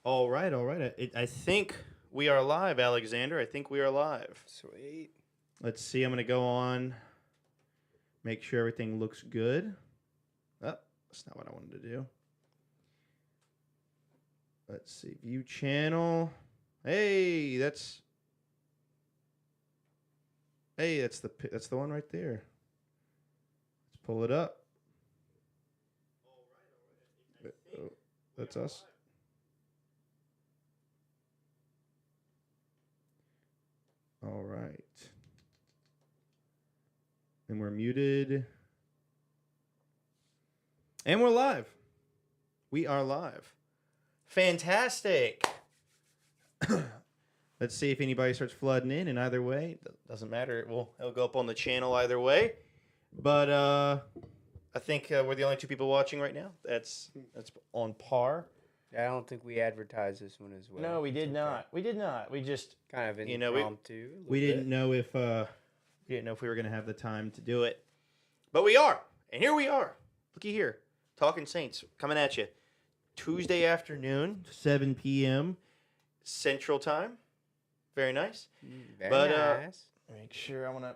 All right, all right. I think we are live, Alexander. I think we are live. Sweet. Let's see. I'm going to go on, make sure everything looks good. Oh, that's not what I wanted to do. Let's see. View channel. Hey, that's the one right there. Let's pull it up. Oh, that's us. All right. And we're muted. And we're live. We are live. Fantastic. Let's see if anybody starts flooding in either way. Doesn't matter. It'll go up on the channel either way. But I think we're the only two people watching right now. That's on par. I don't think we advertised this one as well. No, we did not. We did not. We just kind of you know, impromptu. we didn't know if we were going to have the time to do it. But we are. And here we are. Looky here. Talking Saints coming at you. Tuesday afternoon, 7 p.m. Central Time. Very nice. Very but nice. make sure I want to.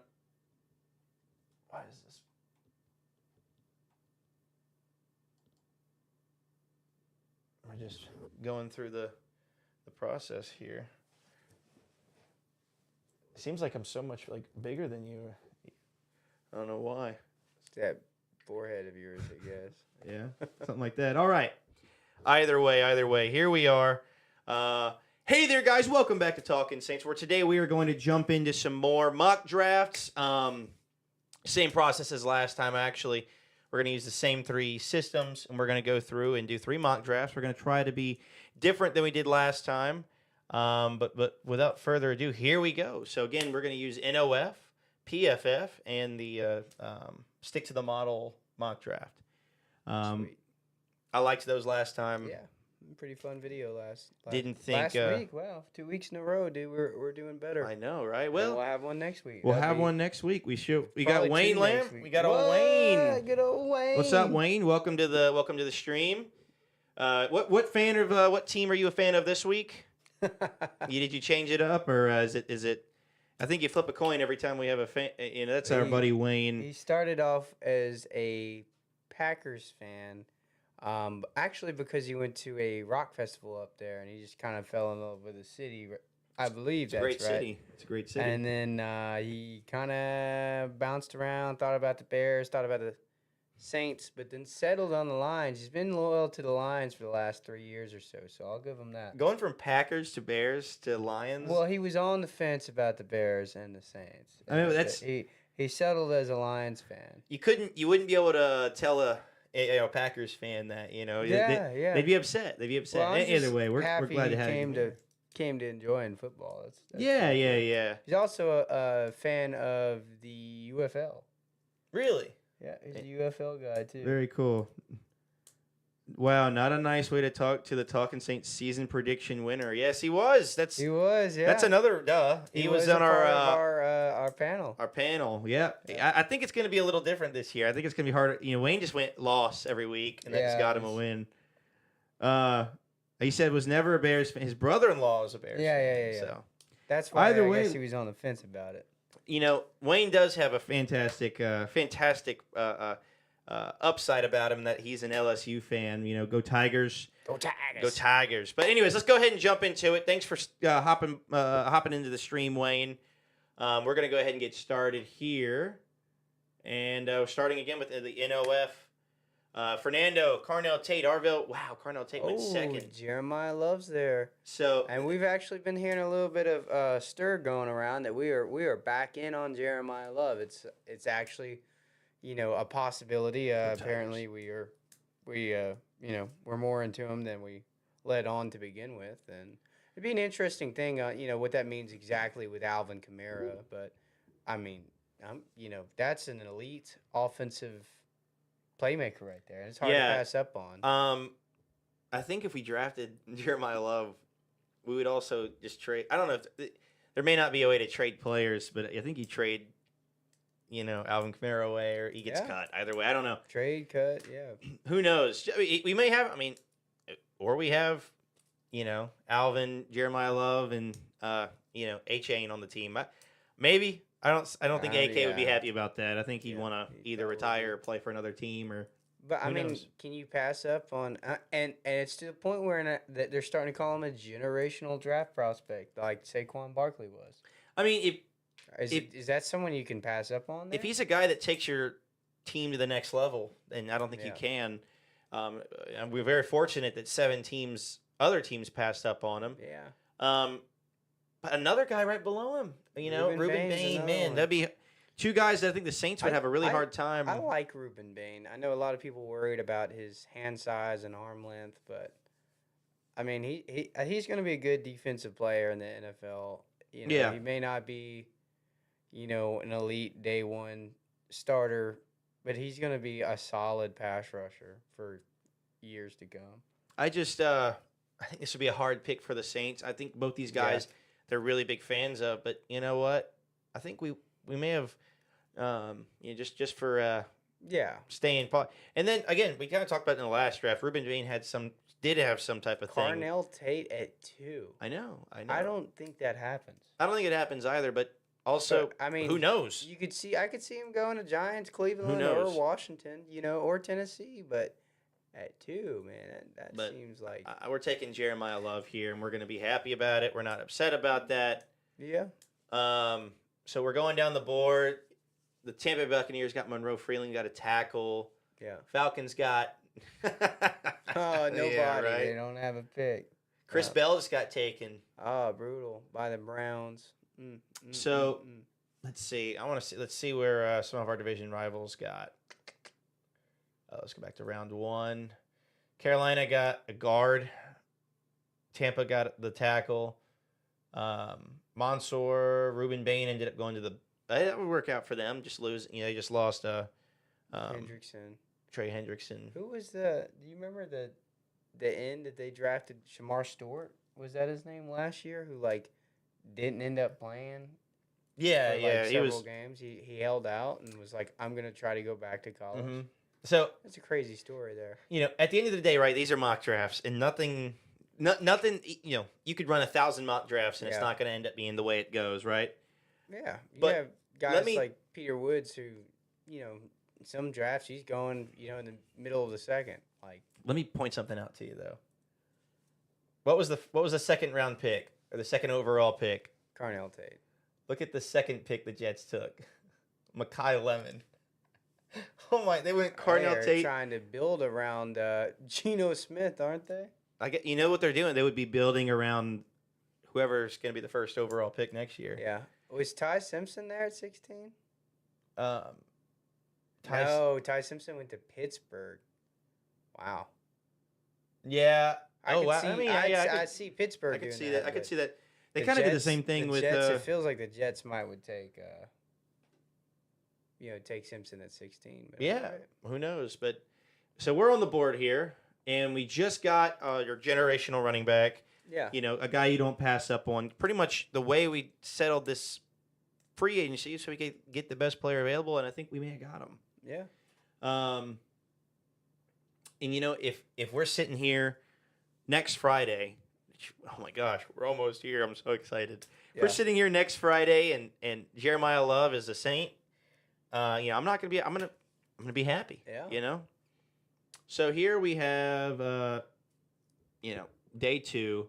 Why is this? We're just going through the process here. It seems like I'm so much bigger than you. I don't know why. It's that forehead of yours, I guess. Yeah, something like that. All right. Either way, here we are. Hey there, guys. Welcome back to Talking Saints, where today we are going to jump into some more mock drafts. Same process as last time, actually. We're going to use the same three systems, and we're going to go through and do 3 mock drafts. We're going to try to be different than we did last time. But without further ado, here we go. So, again, we're going to use NOF, PFF, and the stick to the model mock draft. Sweet. I liked those last time. Yeah. Pretty fun video last Last week. Wow, 2 weeks in a row, dude. We're doing better. I know, right? And Well, we'll have one next week. We'll have one next week. We got Probably Wayne 2 Lamb. next week. We got old Wayne. Good old Wayne. What's up, Wayne? Welcome to the stream. What fan of what team are you a fan of this week? Did you change it up, or is it? I think you flip a coin every time we have a fan. That's our buddy Wayne. He started off as a Packers fan. Actually, because he went to a rock festival up there, and he just kind of fell in love with the city. I believe that's right. It's a great city. And then he kind of bounced around, thought about the Bears, thought about the Saints, but then settled on the Lions. He's been loyal to the Lions for the last 3 years or so, so I'll give him that. Going from Packers to Bears to Lions. Well, he was on the fence about the Bears and the Saints. I mean, that's he settled as a Lions fan. You wouldn't be able to tell a Packers fan that, Yeah. they'd be upset. Well, Either way, we're glad to have you. Came to enjoying football. That's yeah. He's also a fan of the UFL. Really? Yeah, he's a UFL guy too. Very cool. Wow, not a nice way to talk to the Talking Saints season prediction winner. Yes, he was. He was. Yeah. That's another duh. He was on our panel. Our panel. Yeah. I think it's going to be a little different this year. I think it's going to be harder. Wayne just went loss every week, and that just got him a win. He said was never a Bears fan. His brother-in-law is a Bears fan. Yeah. So that's why I guess he was on the fence about it. Wayne does have a fantastic upside about him, that he's an LSU fan. Go Tigers. Go Tigers. Go Tigers. But anyways, let's go ahead and jump into it. Thanks for hopping into the stream, Wayne. We're going to go ahead and get started here. And starting again with the NOF. Fernando, Carnell Tate, Arville. Wow, Carnell Tate went second. Jeremiah Love's there. And we've actually been hearing a little bit of stir going around that we are back in on Jeremiah Love. It's actually, a possibility. Apparently we're more into him than we led on to begin with, and it'd be an interesting thing. What that means exactly with Alvin Kamara, but I mean, that's an elite offensive playmaker right there, and it's hard to pass up on. I think if we drafted Jeremiah Love, we would also just trade. I don't know if there may not be a way to trade players, but I think you trade, Alvin Kamara away, or he gets cut. Either way, I don't know. Trade, cut, yeah. Who knows? We may have. Or we have, Alvin, Jeremiah Love, and A-Chain on the team. Maybe I don't think AK would be happy about that. I think he'd want to either retire or play for another team or. But I mean, knows? can you pass up on and it's to the point where that they're starting to call him a generational draft prospect, like Saquon Barkley was. I mean, is that someone you can pass up on? There? If he's a guy that takes your team to the next level, then I don't think you can. And we're very fortunate that other teams passed up on him. Yeah. But another guy right below him, Ruben Bain, man, that'd be two guys that I think the Saints would have a really hard time. I like Ruben Bain. I know a lot of people worried about his hand size and arm length, but I mean, he's going to be a good defensive player in the NFL. He may not be, an elite day one starter, but he's going to be a solid pass rusher for years to come. I think this would be a hard pick for the Saints. I think both these guys, they're really big fans of. But you know what? I think we may have, just for staying. And then again, we kind of talked about it in the last draft. Ruben Bain did have some type of thing. Carnell Tate at 2. I know. I don't think that happens. I don't think it happens either. But also, I mean, who knows? I could see him going to Giants, Cleveland, or Washington, or Tennessee, but. At 2, man, that seems like we're taking Jeremiah Love here, and we're going to be happy about it. We're not upset about that. Yeah. So we're going down the board. The Tampa Bay Buccaneers got Monroe Freeland, got a tackle. Yeah. Falcons got. Nobody. Yeah, right? They don't have a pick. Chris Bell just got taken. Oh, brutal by the Browns. Let's see. Let's see where some of our division rivals got. Let's go back to round 1. Carolina got a guard. Tampa got the tackle. Mansour, Ruben Bain ended up going to the. That would work out for them. Just lose. They just lost. Hendrickson. Trey Hendrickson. Who was do you remember the end that they drafted? Shamar Stewart, was that his name last year? Who didn't end up playing. Yeah, for several games. He held out and was like, I'm gonna try to go back to college. Mm-hmm. So that's a crazy story there. At the end of the day, right? These are mock drafts, and nothing. You could run 1,000 mock drafts, and it's not going to end up being the way it goes, right? Yeah, you have guys like Peter Woods who, some drafts he's going, in the middle of the second. Let me point something out to you though. What was the second round pick or the second overall pick? Carnell Tate. Look at the second pick the Jets took, Mekhi Lemon. Oh my! They went Carnell Tate. They're trying to build around Geno Smith, aren't they? You know what they're doing? They would be building around whoever's going to be the first overall pick next year. Yeah. Was Ty Simpson there at 16? Ty Simpson went to Pittsburgh. Wow. Yeah. I see Pittsburgh. I could see that. I could see that. They kind of did the same thing with. Jets, it feels like the Jets would take. Take Simpson at 16. But yeah, who knows? But so we're on the board here, and we just got your generational running back. Yeah. A guy you don't pass up on. Pretty much the way we settled this free agency, so we could get the best player available, and I think we may have got him. Yeah. And if we're sitting here next Friday, oh my gosh, we're almost here. I'm so excited. Yeah. We're sitting here next Friday, and Jeremiah Love is a Saint. I'm not gonna be. I'm gonna be happy. Yeah. So here we have, day 2.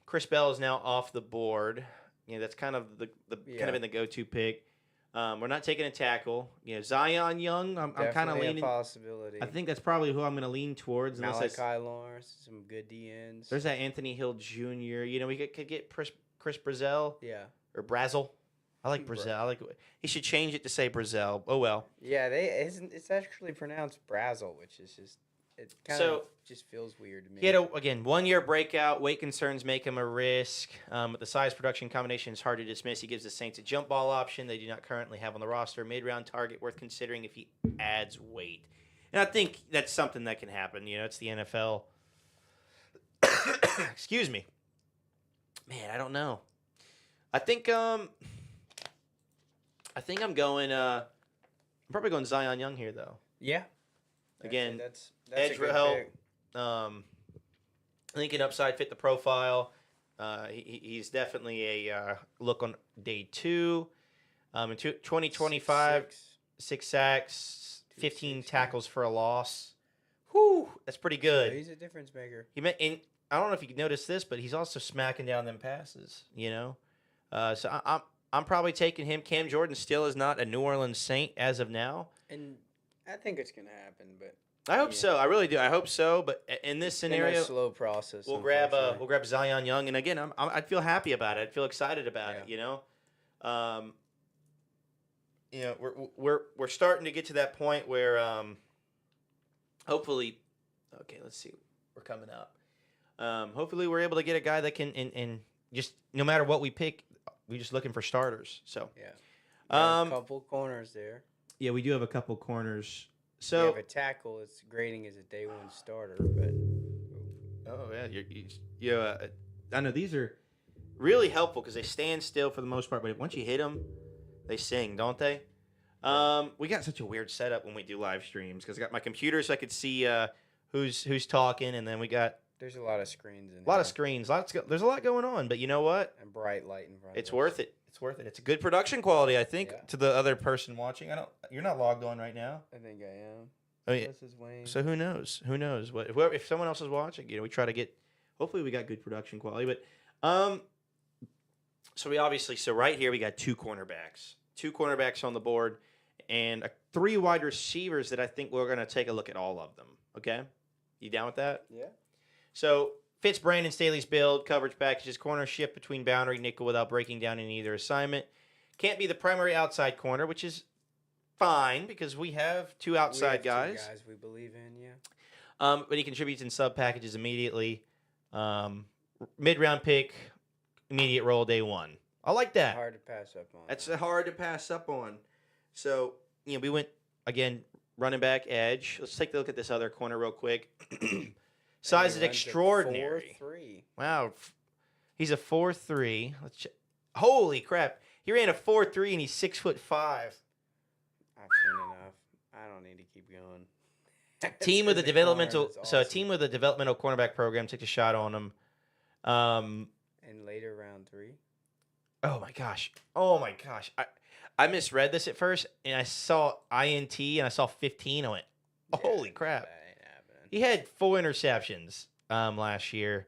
Chris Bell is now off the board. That's kind of kind of in the go-to pick. We're not taking a tackle. Zion Young. I'm kind of leaning. A possibility. I think that's probably who I'm going to lean towards. Malachi Lawrence, some good DNs. There's that Anthony Hill Jr. We could get Chris Brazel. Yeah. Or Brazel. I like Brazel. He should change it to say Brazel. Oh well. Yeah, it's actually pronounced Brazel, which is just feels weird to me. He had a 1-year breakout. Weight concerns make him a risk. But the size production combination is hard to dismiss. He gives the Saints a jump ball option they do not currently have on the roster. Mid-round target worth considering if he adds weight. And I think that's something that can happen. It's the NFL. Excuse me. Man, I don't know. I think I'm going. I'm probably going Zion Young here, though. Yeah. Again, that's edge a good help. pick. I think an upside fit the profile. He's definitely a look on day 2. In 2025, 6 sacks, 15 tackles for a loss. Whew, that's pretty good. So he's a difference maker. And I don't know if you can notice this, but he's also smacking down them passes. So I'm probably taking him. Cam Jordan still is not a New Orleans Saint as of now. And I think it's gonna happen, but I hope so. I really do. I hope so. But in this scenario, a slow process. We'll grab Zion Young, and again, I'd feel happy about it. I'd feel excited about it. We're starting to get to that point where hopefully, okay, let's see, we're coming up. Hopefully, we're able to get a guy that can and just no matter what we pick, we're just looking for starters. So a couple corners there. Yeah, we do have a couple corners. We So have a tackle. It's grading as a day 1 starter, but I know these are really helpful because they stand still for the most part, but once you hit them, they sing, don't they? We got such a weird setup when we do live streams because I got my computer so I could see who's talking, and then we got there's a lot of screens in a lot of screens. There's a lot going on, but you know what? and bright light in front. It's of us. worth it. It's worth it. It's a good production quality, I think, Yeah. to the other person watching. You're not logged on right now. I think I am. Oh yeah. This is Wayne. So who knows? Who knows? If someone else is watching, we try to get. Hopefully, we got good production quality. But so right here we got 2 cornerbacks on the board, and 3 wide receivers that I think we're gonna take a look at all of them. Okay, you down with that? Yeah. So fits Brandon Staley's build, coverage packages, corner shift between boundary nickel without breaking down in either assignment. Can't be the primary outside corner, which is fine because we have 2 outside guys. 2 guys we believe in, yeah. But he contributes in sub packages immediately. Mid-round pick, immediate roll day 1. I like that. Hard to pass up on. That's hard to pass up on. So, we went, again, running back, edge. Let's take a look at this other corner real quick. Size is extraordinary. 4.3. Wow. He's a 4.3. Let's check. Holy crap. He ran a 4.3 and he's 6'5". I've seen enough. I don't need to keep going. Team with a developmental awesome. a team with a developmental cornerback program took a shot on him. And later round 3. Oh my gosh. I misread this at first and I saw INT and I saw 15. I went, holy crap. That ain't happening. He had 4 interceptions last year.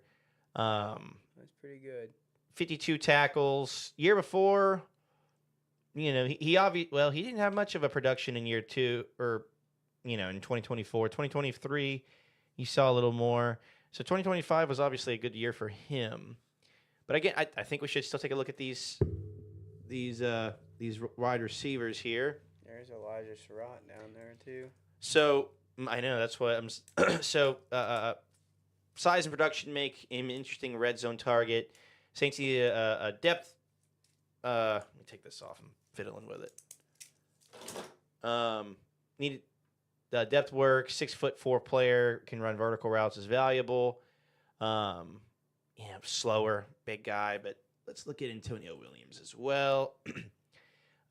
That's pretty good. 52 tackles. Year before, he didn't have much of a production in year 2 or in 2024. 2023, you saw a little more. So 2025 was obviously a good year for him. But again, I think we should still take a look at these wide receivers here. There's Elijah Surratt down there too. So I know that's what I'm. So size and production make him an interesting red zone target. Saints need a depth. Let me take this off. I'm fiddling with it. Need depth work. 6'4" player can run vertical routes is valuable. Slower, big guy, but let's look at Antonio Williams as well.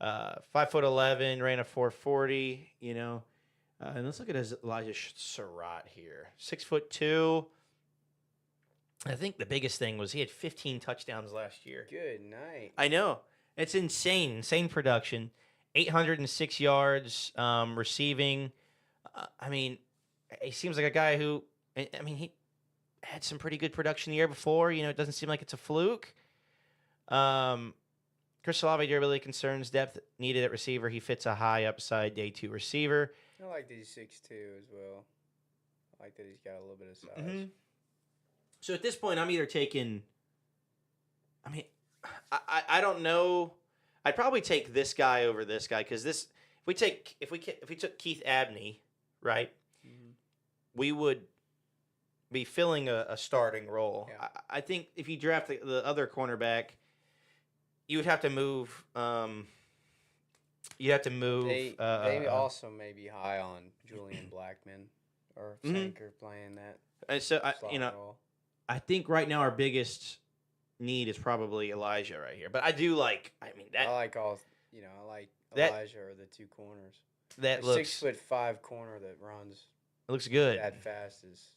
5'11", ran a 4.40. And let's look at Elijah Surratt here. 6'2". I think the biggest thing was he had 15 touchdowns last year. Good night. I know. It's insane production. 806 yards receiving. He seems like a guy who, he had some pretty good production the year before. It doesn't seem like it's a fluke. Chris Olave durability concerns, depth needed at receiver. He fits a high upside day 2 receiver. I like that he's 6'2" as well. I like that he's got a little bit of size. Mm-hmm. So at this point, I'm either taking. I don't know. I'd probably take this guy over this guy because if we took Keith Abney, right, we would be filling a starting role. Yeah. I think if you draft the other cornerback, you would have to move. They also may be high on Julian Blackman or Sanker playing that. And so role. I think right now our biggest need is probably Elijah right here. But I do like. I like that- Elijah or the 2 corners. That A looks 6'5" corner that runs it looks good. that fast is.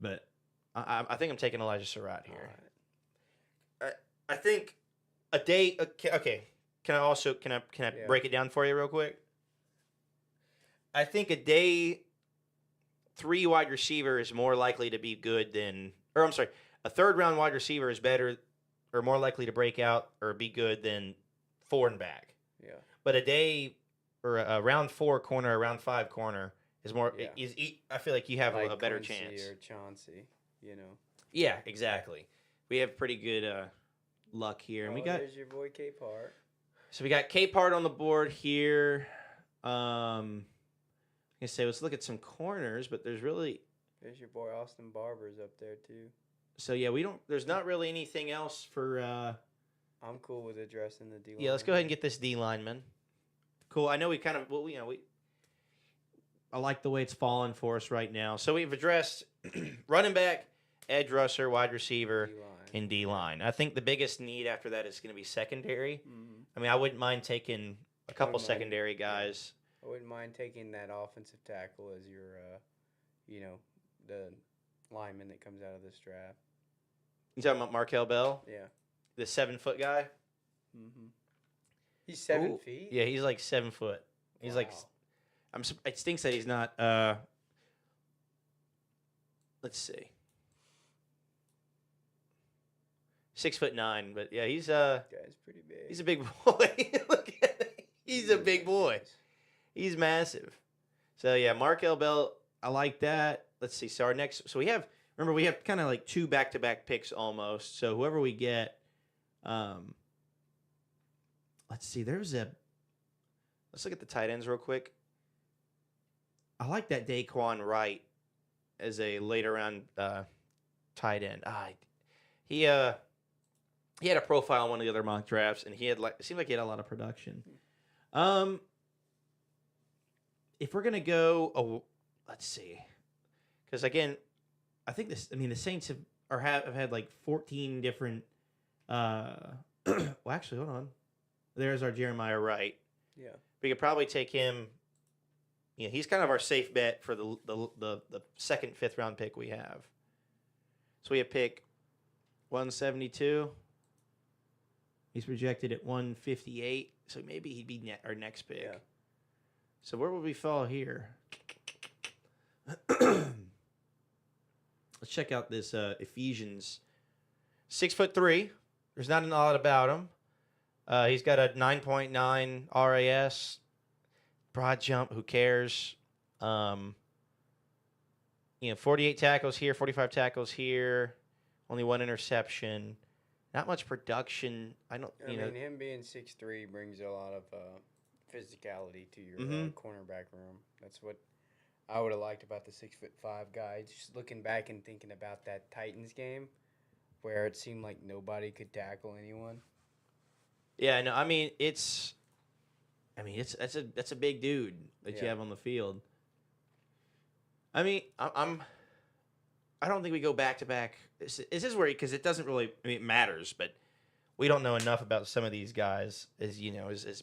But I think I'm taking Elijah Surratt here. All right. I think a day. Okay. Can I Yeah. break it down for you real quick? I think a day 3 wide receiver is more likely to be good than, or I'm sorry, a third round wide receiver is better or more likely to break out or be good than 4 and back. Yeah. But a day or a round 4 corner, a round 5 corner is more. Yeah. I feel like you have Like a better Quincy chance. or Chauncey, you know. Yeah, exactly. We have pretty good luck here, and we got. There's your boy Capehart. So we got Capehart on the board here. I say let's look at some corners, but there's your boy Austin Barber's up there too. So yeah, we don't. There's not really anything else for. I'm cool with addressing the D line. Yeah, let's go ahead and get this D lineman. Cool. I know we kind of I like the way it's fallen for us right now. So we've addressed running back, edge rusher, wide receiver, D-line. and D line. I think the biggest need after that is going to be secondary. Mm-hmm. I mean, I wouldn't mind taking a couple Wouldn't mind. secondary guys. I wouldn't mind taking that offensive tackle as your, the lineman that comes out of this draft. You talking about Markel Bell, Yeah. the 7-foot guy? Mm-hmm. He's 7 Ooh. feet. Yeah, he's like 7 foot. He's like, Wow. it stinks that he's not. Let's see, 6'9", but yeah, he's Guy's pretty big. he's a big boy. Look at it. He's a big boy. He's massive. So yeah, Markel Bell, I like that. Let's see. So we have kind of like 2 back-to-back picks almost. So whoever we get, let's see. Let's look at the tight ends real quick. I like that Daquan Wright as a later round tight end. He had a profile on one of the other mock drafts, and it seemed like he had a lot of production. If we're gonna go, let's see, because again, I think the Saints have had like 14 different. Well, actually, hold on. There's our Jeremiah Wright. Yeah. We could probably take him. Yeah, he's kind of our safe bet for the second, 5th round pick we have. So we have pick 172. He's projected at 158, so maybe he'd be our next pick. Yeah. So where would we fall here? Let's check out this Ephesians. 6'3". There's not a lot about him. He's got a 9.9 RAS. Broad jump, who cares? 48 tackles here, 45 tackles here, only 1 interception. Not much production. I mean, him being 6'3" brings a lot of physicality to your cornerback room. That's what I would have liked about the 6'5" guy. Just looking back and thinking about that Titans game, where it seemed like nobody could tackle anyone. Yeah, no, I mean that's a big dude that you have on the field. I mean, I don't think we go back to back. This is where, because it doesn't really, it matters, but we don't know enough about some of these guys as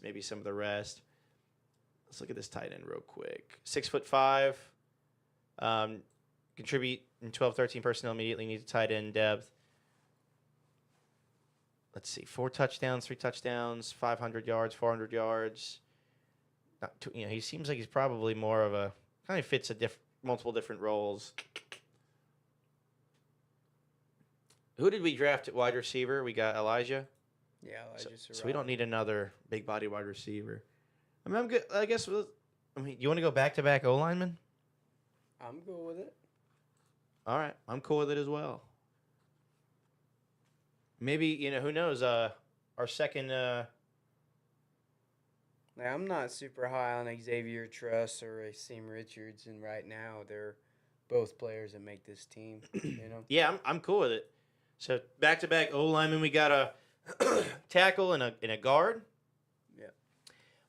maybe some of the rest. Let's look at this tight end real quick. 6'5", contribute in 12-13 personnel immediately. Needs a tight end depth. Let's see, 4 touchdowns, 3 touchdowns, 500 yards, 400 yards. He seems like he's probably more of a kind of fits multiple different roles. Who did we draft at wide receiver? We got Elijah. Yeah, Elijah. So we don't need another big body wide receiver. I mean, I'm good. I guess. You want to go back to back O lineman? I'm good with it. All right, I'm cool with it as well. Maybe who knows? Our second. I'm not super high on Xavier Truss or Asim Richards, and right now they're both players that make this team. Yeah, I'm cool with it. So back to back O lineman, we got a tackle and a guard. Yeah,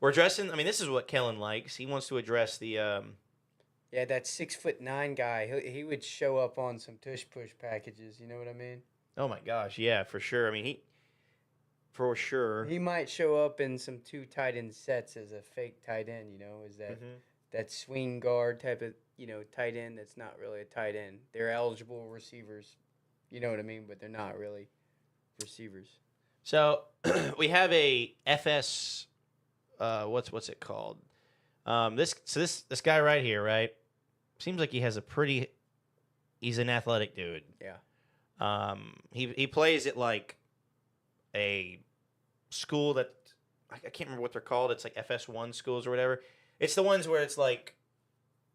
we're addressing. I mean, this is what Kellen likes. He wants to address the. Yeah, that 6'9" guy. He would show up on some tush push packages. You know what I mean? Oh my gosh, yeah, for sure. I mean, for sure. He might show up in some 2 tight end sets as a fake tight end. Is that that swing guard type of tight end that's not really a tight end. They're eligible receivers. You know what I mean? But they're not really receivers. So we have a FS. What's it called? This guy right here, right? Seems like he has a pretty. He's an athletic dude. Yeah. He plays at like a school that I can't remember what they're called. It's like FS1 schools or whatever. It's the ones where it's like,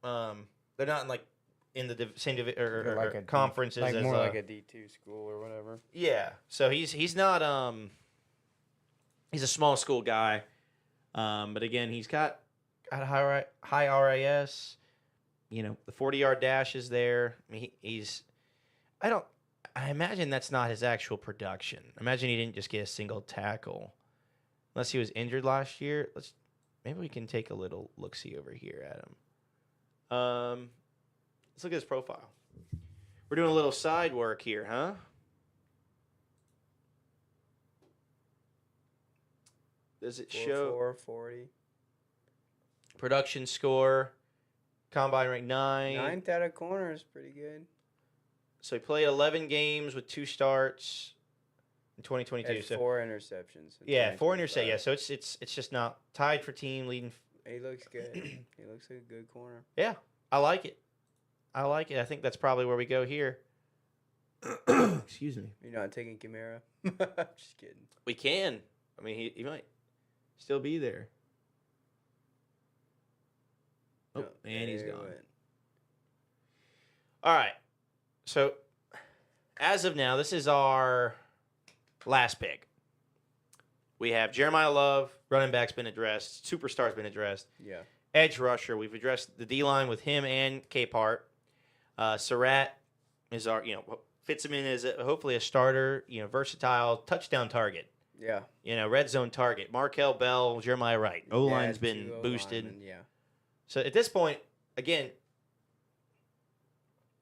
they're not in like in the same They're like or a D- conferences like as more like a D2 school or whatever. yeah. So he's not he's a small school guy, but again he's got a high RAS. The 40-yard dash is there. I mean, I imagine that's not his actual production. I imagine he didn't just get a single tackle, unless he was injured last year. Maybe we can take a little look-see over here at him. Let's look at his profile. We're doing a little side work here, huh? Does it show 440. production score? Combine rank 9. Ninth out of corner is pretty good. So he played 11 games with 2 starts in 2022. Had So 4 interceptions. yeah, 4 interceptions. Yeah, so it's just not tied for team leading. He looks good. He looks like a good corner. Yeah, I like it. I think that's probably where we go here. Excuse me. You're not taking Chimera? Just kidding. We can. I mean, he might still be there. Oh, No, and he's there he gone. went. All right. So, as of now, this is our last pick. We have Jeremiah Love, running back's been addressed, superstar's been addressed. Yeah. Edge rusher, we've addressed the D-line with him and Capehart. Surratt is our, fits him in as hopefully a starter, versatile touchdown target. Yeah. Red zone target. Markel Bell, Jeremiah Wright. O-line's Yeah, been 2 boosted. O-linemen, yeah. So at this point, again,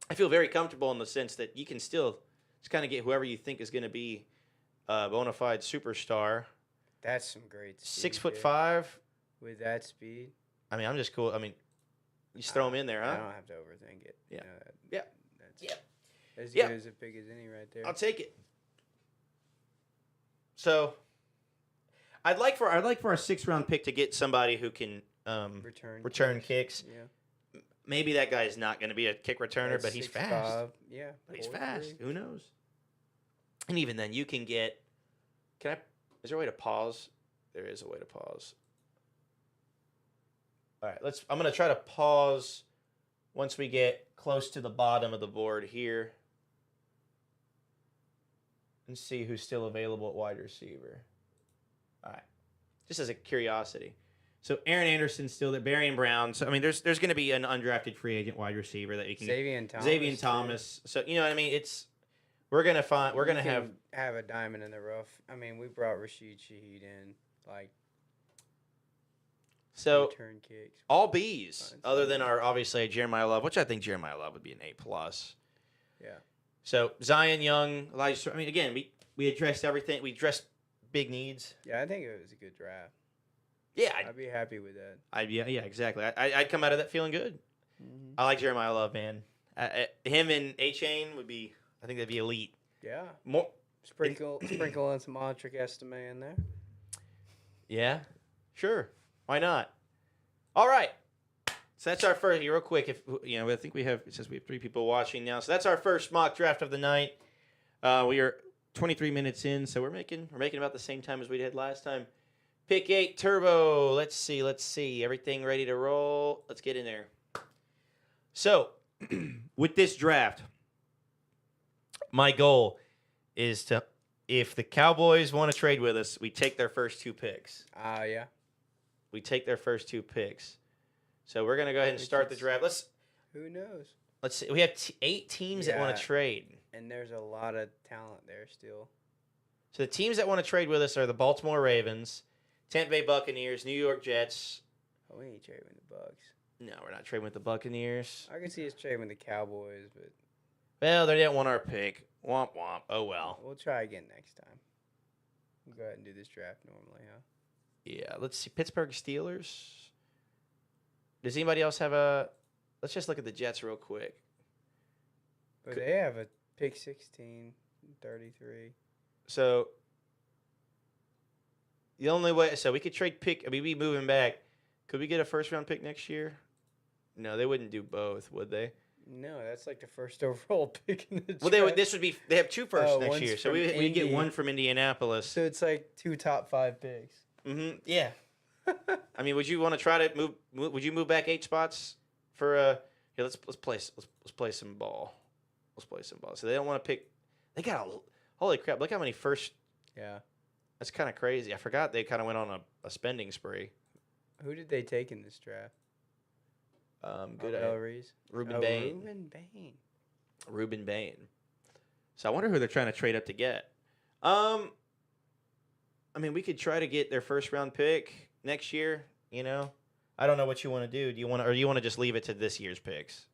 I feel very comfortable in the sense that you can still just kind of get whoever you think is going to be a bona fide superstar. That's some great speed. 6'5". With that speed. I mean, I'm just cool. I mean, you just throw him in there, I huh? don't have to overthink it. Yeah. Yeah. That's Yeah. as Yeah. good as a pick as any right there. I'll take it. So, I'd like for our 6th-round pick to get somebody who can return kicks. Yeah. Maybe that guy's not going to be a kick returner, but he's 6'5", fast. Yeah. But he's 4'3". fast. Who knows? And even then, you can get. Is there a way to pause? There is a way to pause. All right, I'm going to try to pause once we get close to the bottom of the board here and see who's still available at wide receiver. All right, just as a curiosity. So Aaron Anderson's still there, Barry Brown. So I mean, there's going to be an undrafted free agent wide receiver that you can Xavier Thomas. So you know what I mean. We're gonna have a diamond in the rough. I mean, we brought Rashid Shaheed in, like. So return kicks. All B's, other than our obviously Jeremiah Love, which I think Jeremiah Love would be an A+. Yeah. So Zion Young, Elijah. I mean, again, we addressed everything. We addressed big needs. Yeah, I think it was a good draft. Yeah, I'd be happy with that. Yeah, exactly. I'd come out of that feeling good. Mm-hmm. I like Jeremiah Love, man. Him and A-Chain would be. I think they'd be elite. Yeah. More sprinkle in some Montric Estime in there. Yeah, sure. Why not? All right. So that's our first. Real quick, I think we have 3 people watching now. So that's our first mock draft of the night. We are 23 minutes in, so we're making about the same time as we did last time. Pick 8 Turbo. Let's see. Everything ready to roll. Let's get in there. So, with this draft, my goal is to, if the Cowboys want to trade with us, we take their first 2 picks. Yeah. We take their first 2 picks. So we're going to go ahead and start the draft. Who knows? Let's see. We have 8 teams that want to trade. And there's a lot of talent there still. So the teams that want to trade with us are the Baltimore Ravens, Tampa Bay Buccaneers, New York Jets. Oh, we ain't trading with the Bucks. No, we're not trading with the Buccaneers. I can see us trading with the Cowboys, but... Well, they didn't want our pick. Womp womp. Oh, well. We'll try again next time. We'll go ahead and do this draft normally, huh? Yeah, let's see. Pittsburgh Steelers. Does anybody else have a let's just look at the Jets real quick. But they have a pick 16, 33. So the only way, so we could trade pick. I mean, we moving back. Could we get a first round pick next year? No, they wouldn't do both, would they? No, that's like the first overall pick in the draft. Well, they would. This would be. They have 2 firsts next one's year, so from we get Indy. one from Indianapolis. So it's like 2 top 5 picks. Mm-hmm. Yeah. I mean, would you want to try to move? Would you move back 8 spots for Here, let's play some ball. Let's play some ball. So they don't want to pick. They got holy crap! Look how many first. Yeah. That's kind of crazy. I forgot they kind of went on a spending spree. Who did they take in this draft? Good. Reese. Ruben Bain. Ruben Bain. So I wonder who they're trying to trade up to get. I mean, we could try to get their first round pick next year. You know, I don't know what you want to do. Do you want to, or do you want to just leave it to this year's picks?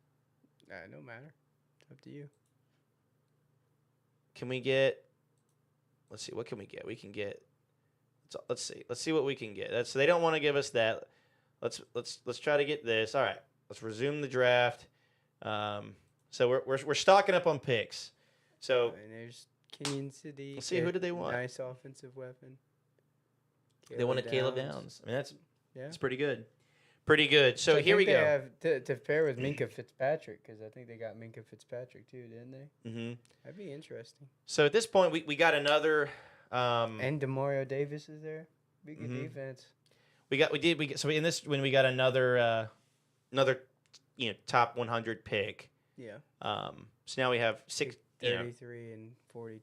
No matter. It's up to you. Can we get? Let's see. What can we get? We can get. Let's see. Let's see what we can get. So they don't want to give us that. Let's try to get this. All right. Let's resume the draft. So we're stocking up on picks. So And there's Kenyon City. let's see, who did they want? Nice offensive weapon. They wanted Caleb Downs. I mean, that's pretty good. Pretty good. So I here we think go. they have to pair with Minka Fitzpatrick, because I think they got Minka Fitzpatrick too, didn't they? Mm-hmm. That'd be interesting. So at this point, we got another. And Demario Davis is there. Be good Mhm. defense. So in this when we got another top 100 pick. Yeah. So now we have 6. 33 and 40.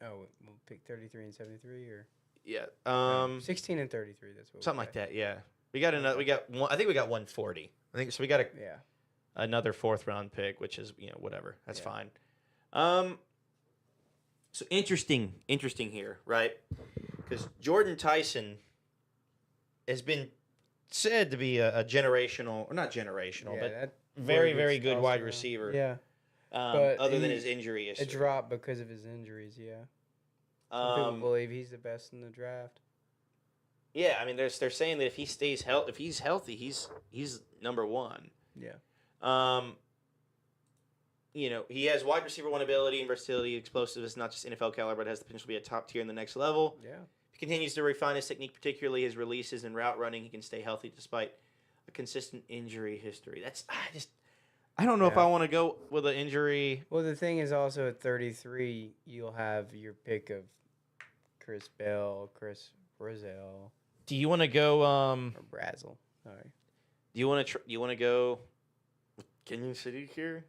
Oh, we'll pick 33 and 73, or Yeah. 16 and 33. That's what. Something like that. Yeah. We got another. We got one. I think we got 140. I think so. We got Yeah. another 4th round pick, which is whatever. That's Yeah. fine. So interesting here, right? Because Jordan Tyson has been said to be a generational, or not generational, but that very, boy very gets good tossed wide around. receiver. Yeah. Other But than he- his injury It history. dropped because of his injuries. Yeah. Some people believe he's the best in the draft. Yeah, I mean, they're saying that if he stays if he's healthy, he's number 1. Yeah. He has wide receiver 1 ability and versatility, explosiveness, not just NFL caliber, but has the potential to be a top tier in the next level. Yeah. He continues to refine his technique, particularly his releases and route running. He can stay healthy despite a consistent injury history. I don't know if Yeah. I want to go with an injury. Well, the thing is also at 33, you'll have your pick of Chris Bell, Chris Brazil, Do you want to go? or Brazel. Sorry. Do you want to go with Kenyon City here?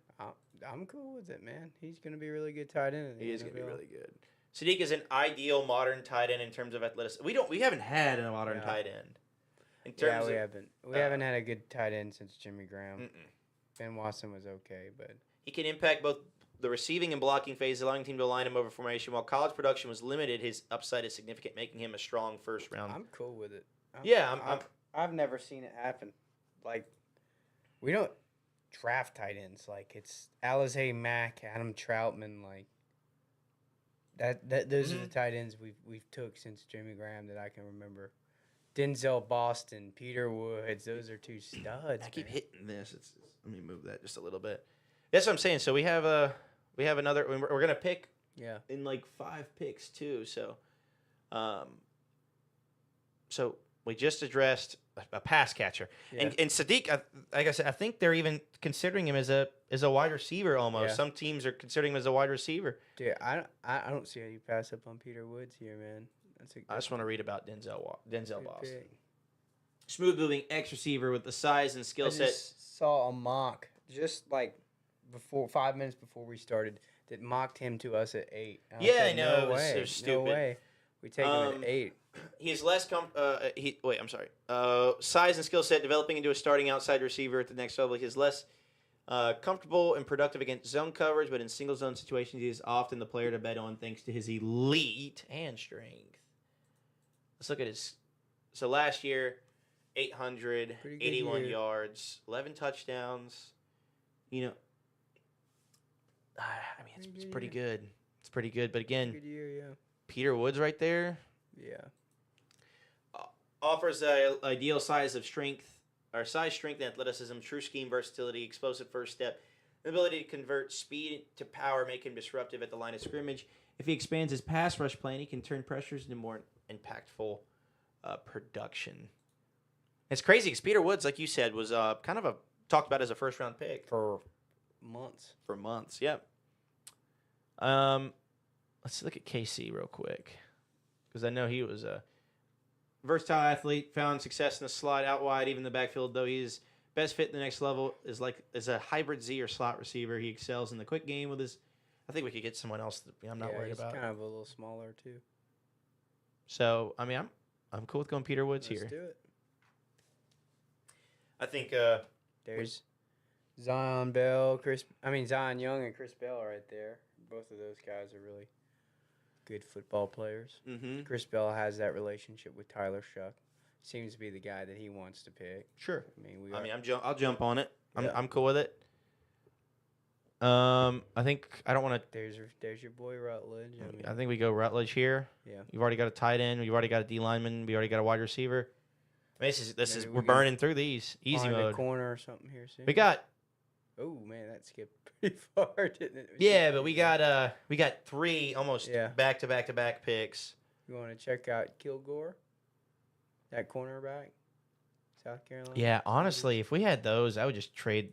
I'm cool with it, man. He's going to be a really good tight end. He is going to be really good. Sadiq is an ideal modern tight end in terms of athleticism. We haven't had a modern Yeah. tight end. In Yeah, terms we of, haven't. We haven't had a good tight end since Jimmy Graham. Mm-mm. Ben Watson was okay, but He can impact both the receiving and blocking phase, allowing the team to align him over formation. While college production was limited, his upside is significant, making him a strong first round. I'm cool with it. I've never seen it happen. Like, we don't draft tight ends. Like, it's Alizé Mack, Adam Troutman, like that. Those are the tight ends we've took since Jimmy Graham that I can remember. Denzel Boston, Peter Woods, those are 2 studs. I keep man. hitting this. Let me move that just a little bit. That's what I'm saying. So we have another. We're gonna pick Yeah. in like 5 picks too. So, so we just addressed a pass catcher, Yeah. and Sadiq. Like I said, I think they're even considering him as a wide receiver almost. Yeah. Some teams are considering him as a wide receiver. Dude, I don't see how you pass up on Peter Woods here, man. I just want to read about Denzel good Boston. pick. Smooth moving X receiver with the size and skill I set. just saw a mock just like 5 minutes before we started that mocked him to us at 8. And Yeah, said, I know, No it was way. so No stupid. way. We take him at 8. He's less size and skill set developing into a starting outside receiver at the next level. He's less comfortable and productive against zone coverage, but in single zone situations, he is often the player to bet on thanks to his elite hand strength. Let's look at his. So last year, 81 year. yards, 11 touchdowns. I mean, it's pretty good. It's pretty good. But again, Good year, yeah. Peter Woods right there. Yeah. Offers a ideal size of strength or size, strength, and athleticism, true scheme, versatility, explosive first step, the ability to convert speed to power, make him disruptive at the line of scrimmage. If he expands his pass rush plan, he can turn pressures into more impactful production. It's crazy because Peter Woods, like you said, was kind of talked about as a first-round pick for months. For months, yep. Let's look at KC real quick because I know he was a versatile athlete, found success in the slot, out wide, even the backfield. Though he's best fit in the next level is a hybrid Z or slot receiver. He excels in the quick game with his. I think we could get someone else that I'm not worried about. He's kind of a little smaller too. So I mean, I'm cool with going Peter Woods here. Let's do it. I think there's Zion Young and Chris Bell right there. Both of those guys are really good football players. Mm-hmm. Chris Bell has that relationship with Tyler Shuck. Seems to be the guy that he wants to pick. Sure. I'll jump on it. Yeah. I'm cool with it. I think I don't want to. There's your boy Rutledge. I think we go Rutledge here. Yeah. You've already got a tight end. You've already got a D lineman. We already got a wide receiver. I mean, we're burning through these easy mode. A corner or something here soon. We got. Oh man, that skipped pretty far, didn't it? Yeah, but we got 3 almost back to back picks. You want to check out Kilgore, that cornerback, South Carolina? Yeah, honestly, if we had those, I would just trade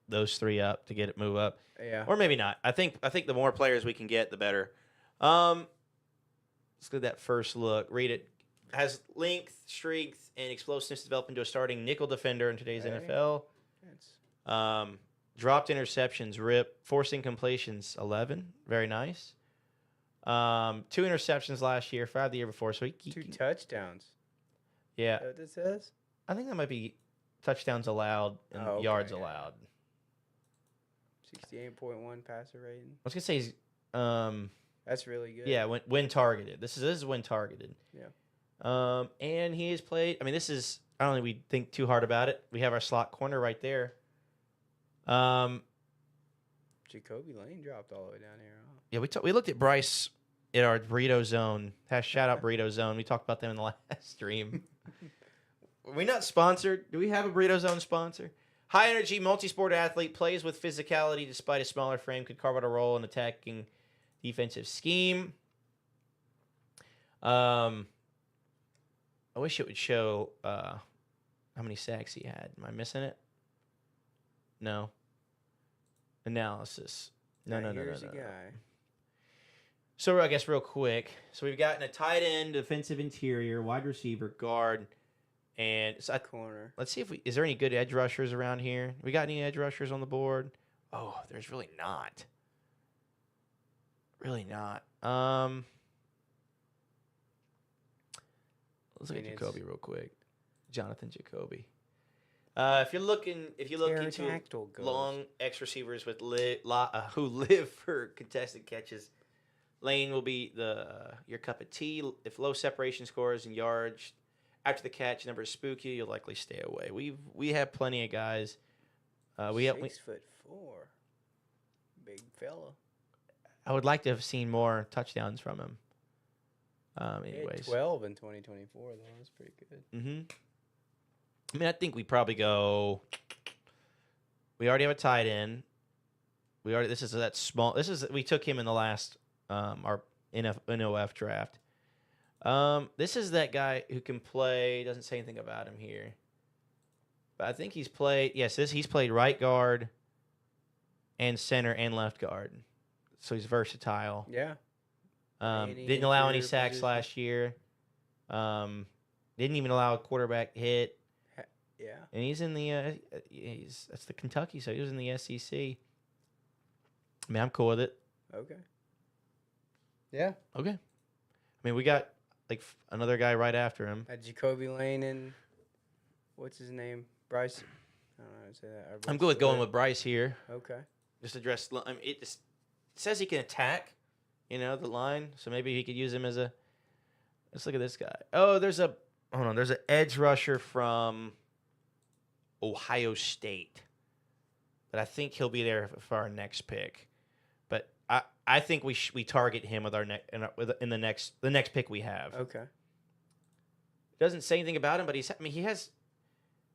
those 3 up to get it move up. Yeah, or maybe not. I think the more players we can get, the better. Let's look at that first look. Read it. Has length, strength, and explosiveness to develop into a starting nickel defender in today's NFL. Dropped interceptions, rip. Forced incompletions, 11. Very nice. 2 interceptions last year, 5 the year before. So 2 touchdowns. Yeah. Is that what this says? I think that might be touchdowns allowed and yards allowed. 68.1 passer rating. I was gonna say he's that's really good. Yeah, when targeted. This is when targeted. Yeah. And he has played. I mean, this is. I don't think we think too hard about it. We have our slot corner right there. Jacoby Lane dropped all the way down here. Huh? Yeah, we looked at Bryce in our burrito zone. Shout out burrito zone. We talked about them in the last stream. Are we not sponsored? Do we have a burrito zone sponsor? High energy, multi-sport athlete, plays with physicality despite a smaller frame, could carve out a role in attacking defensive scheme. I wish it would show how many sacks he had. Am I missing it? No. Analysis. No. Here's a guy. So I guess real quick. So we've gotten a tight end, defensive interior, wide receiver, guard, and corner. Let's see if is there any good edge rushers around here? We got any edge rushers on the board? Oh, there's really not. Really not. Let's look at Jacoby real quick. Jonathan Jacoby. If you're looking into long X receivers with who live for contested catches, Lane will be your cup of tea. If low separation scores and yards after the catch numbers spook you, you'll likely stay away. We have plenty of guys. 6'4", big fella. I would like to have seen more touchdowns from him. Anyways, 12 in 2024 though. That's pretty good. Mm-hmm. I mean, I think we probably go. We already have a tight end. We took him in the last our NOF draft. This is that guy who can play. Doesn't say anything about him here, but I think he's played. Yes, he's played right guard, and center and left guard, so he's versatile. Yeah. Didn't allow any sacks last year. Didn't even allow a quarterback hit. Yeah. And he's in the that's the Kentucky, so he was in the SEC. I mean, I'm cool with it. Okay. Yeah. Okay. I mean, we got another guy right after him. Jacoby Lane and what's his name? Bryce. I don't know how to say that. I'm good with going with Bryce here. Okay. Just address. I mean, it says he can attack, the line. So maybe he could use him as a. Let's look at this guy. Oh, there's an edge rusher from Ohio State, but I think he'll be there for our next pick. But I think we target him with in the next pick we have. Okay. It doesn't say anything about him, but he has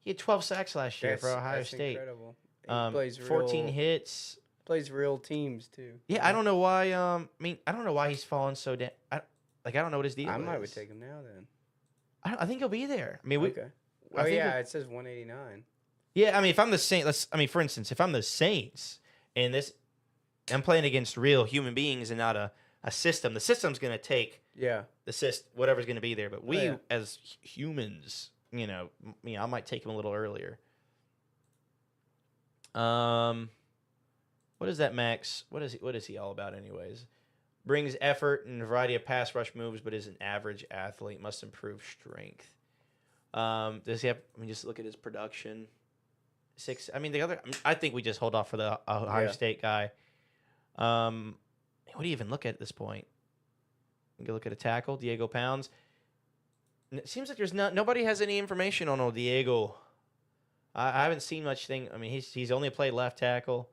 He had 12 sacks last year for Ohio That's State. Incredible. He plays 14 real, hits. plays real teams too. Yeah, I don't know why. I mean, I don't know why he's fallen so down. I don't know what his deal is. I might would take him now then. I think he'll be there. I mean, Okay. I think it says 189. Yeah, I mean, if I'm the Saints, for instance, if I'm the Saints and I'm playing against real human beings and not a system, the system's going to take whatever's going to be there. But we, as humans, I might take him a little earlier. What is that, Max? What is he all about, anyways? Brings effort and a variety of pass rush moves, but is an average athlete. Must improve strength. Does he have? I mean, just look at his production. I think we just hold off for the Ohio State guy. What do you even look at this point? You can look at a tackle, Diego Pounds. It seems like nobody has any information on old Diego. I haven't seen much thing. I mean, he's only played left tackle.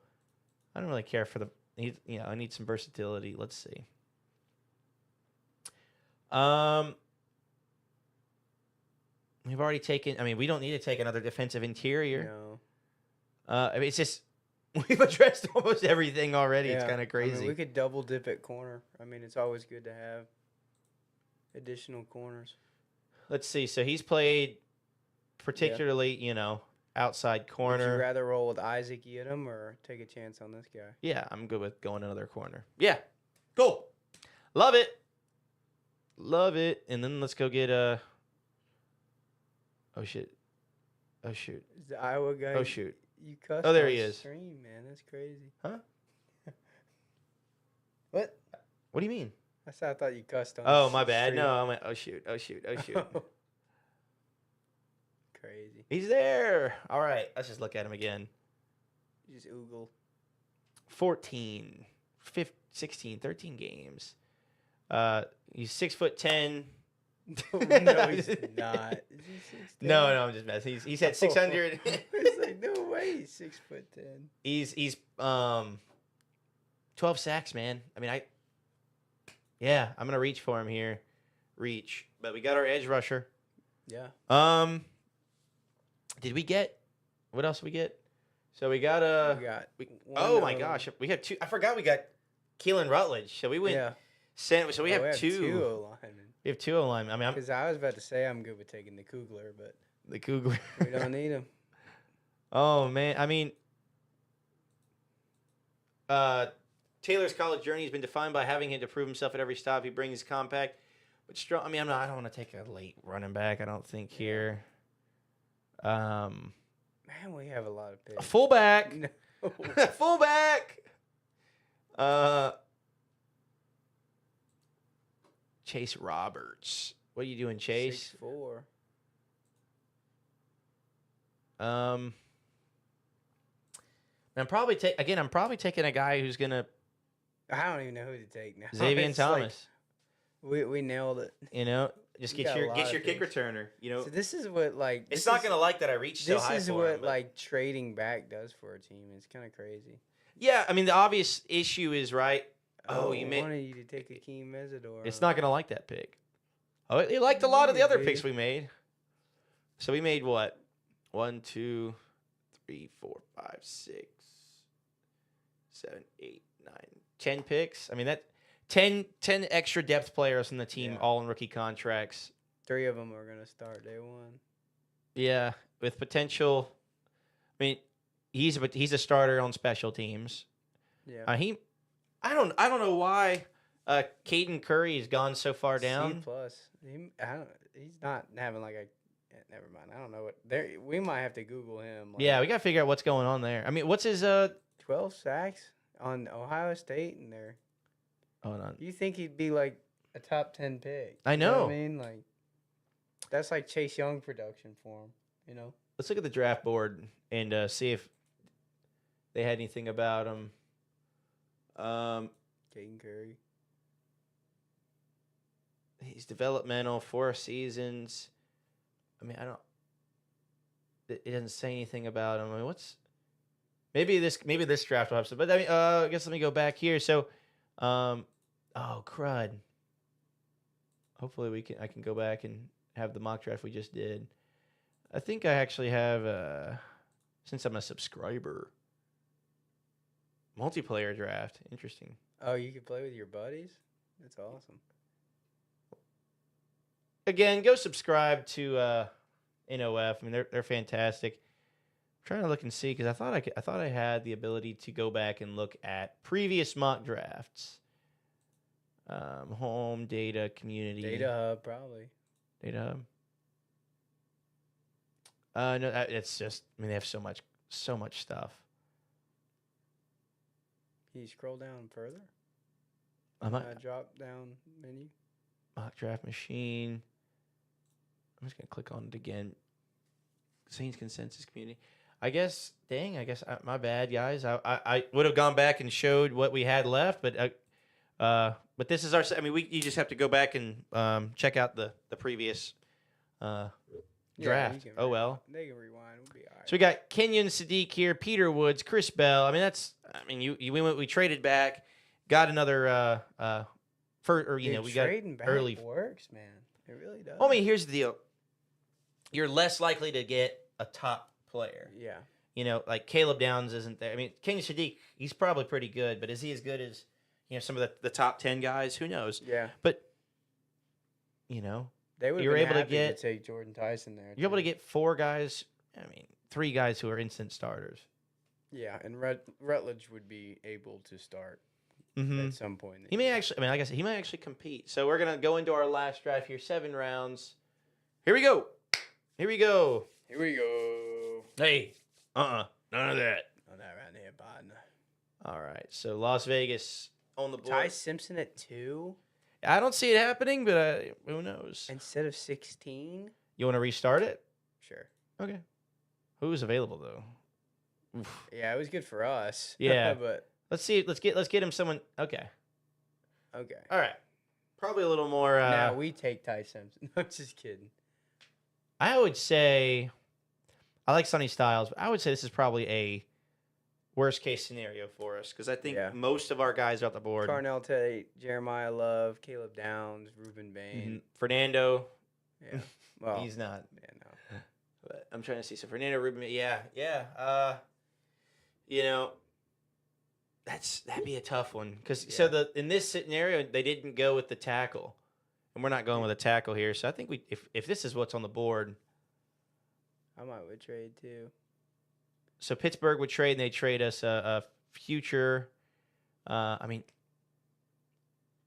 I don't really care for I need some versatility. Let's see. We've already taken. I mean, we don't need to take another defensive interior. No. I mean, it's just we've addressed almost everything already. It's kind of crazy. I mean, we could double dip at corner. I mean, it's always good to have additional corners. Let's see. So he's played particularly, outside corner. Would you rather roll with Isaac Yiadom or take a chance on this guy? Yeah, I'm good with going another corner. Yeah, cool. Love it. And then let's go get oh shit. Is the Iowa guy? Oh shoot. You cussed. Oh, there on he is. Stream, man, that's crazy. Huh? What? What do you mean? I thought you cussed on. Oh, my bad. No, I went. Oh shoot. Crazy. He's there. All right, let's just look at him again. Just oogle. 14, 15, 16, 13 games. He's 6'10". No, he's not. Is he 6'10"? No, I'm just messing. He's had 600. It's like, no way, he's 6'10". He's 12 sacks, man. I mean, I'm gonna reach for him here. But we got our edge rusher. Yeah. Did we get? What else we get? So we got oh my gosh, we have two. I forgot we got Keelan Rutledge. So we went. Yeah. So we have two O-linemen. We have two O-linemen. I mean, because I was about to say I'm good with taking the Kugler, but the Kugler. We don't need him. Oh man, I mean, Taylor's college journey has been defined by having him to prove himself at every stop. He brings compact, but strong. I mean, I don't want to take a late running back. I don't think here. Man, we have a lot of picks. A fullback. No. Fullback. Chase Roberts. What are you doing, Chase? 6'4". I'm probably taking a guy who's gonna. I don't even know who to take now. Xavier Thomas. Like, we nailed it. Just get your kick returner. So this is what it's not gonna like that I reached so high. This is what trading back does for a team. It's kind of crazy. Yeah, I mean the obvious issue is right. Oh, you wanted you to take Akeem Mesidor. It's not gonna like that pick. Oh, it liked a lot of the other picks we made. So we made what? 1, 2, 3, 4, 5, 6, 7, 8, 9, 10 picks. I mean that 10 extra depth players on the team, all in rookie contracts. 3 of them are gonna start day one. Yeah, with potential. I mean, he's a starter on special teams. Yeah. I don't know why Caden Curry has gone so far down. C+. He's not having like a. Never mind. I don't know what. We might have to Google him. Yeah, we got to figure out what's going on there. I mean, what's his 12 sacks on Ohio State and there. Hold on. You think he'd be like a top 10 pick? I know. You know what I mean, like that's like Chase Young production for him. Let's look at the draft board and see if they had anything about him. Caden Curry. He's developmental, 4 seasons. I mean, it doesn't say anything about him. I mean, maybe this draft will have some. But I mean, I guess let me go back here. So, oh crud. Hopefully I can go back and have the mock draft we just did. I think I actually have, since I'm a subscriber, multiplayer draft. Interesting. Oh, you can play with your buddies? That's awesome. Again, go subscribe to NOF. I mean, they're fantastic. I'm trying to look and see because I thought I had the ability to go back and look at previous mock drafts. Home data community Data Hub, probably. data hub. No, it's just. I mean, they have so much stuff. Can you scroll down further? I might Drop down menu. mock draft machine. I'm just gonna click on it again. Saints consensus community. I guess. Dang. I guess my bad, guys. I would have gone back and showed what we had left, but this is our. I mean, you just have to go back and check out the previous draft. Oh well. They can rewind. We'll be all right. So we got Kenyon Sadiq here, Peter Woods, Chris Bell. I mean, we traded back, got another we got trading back early. works, man. It really does. Well, I mean, here's the deal. You're less likely to get a top player. Yeah. You know, like Caleb Downs isn't there. I mean, Kenyon Sadiq, he's probably pretty good, but is he as good as some of the top 10 guys? Who knows? Yeah. But they would. You're able to to get take Jordan Tyson there. you're able to get 4 guys. I mean, 3 guys who are instant starters. Yeah, and Rutledge would be able to start Mm-hmm. at some point. He may actually. I mean, like I said, he might actually compete. So we're gonna go into our last draft here. 7 rounds. Here we go. Here we go. Here we go. Hey. None of that. On that round here, bud. All right. So Las Vegas on the board. Ty Simpson at 2 I don't see it happening, but who knows? instead of 16. You want to restart it? Sure. Okay. Who's available though? Oof. Yeah, it was good for us. Yeah. but Let's see. Let's get him someone. Okay. okay. All right. Probably a little more. Now we take Ty Simpson. I'm just kidding. I would say, I like Sonny Styles, but I would say this is probably a worst case scenario for us because I think most of our guys are off the board. Carnell Tate, Jeremiah Love, Caleb Downs, Reuben Bain. Fernando. Yeah. Well, He's not. Yeah, no. But I'm trying to see. So Fernando Rubin, yeah. That'd be a tough one because in this scenario they didn't go with the tackle, and we're not going with a tackle here. So I think if this is what's on the board, I would trade too. So Pittsburgh would trade, and they trade us a future. I mean,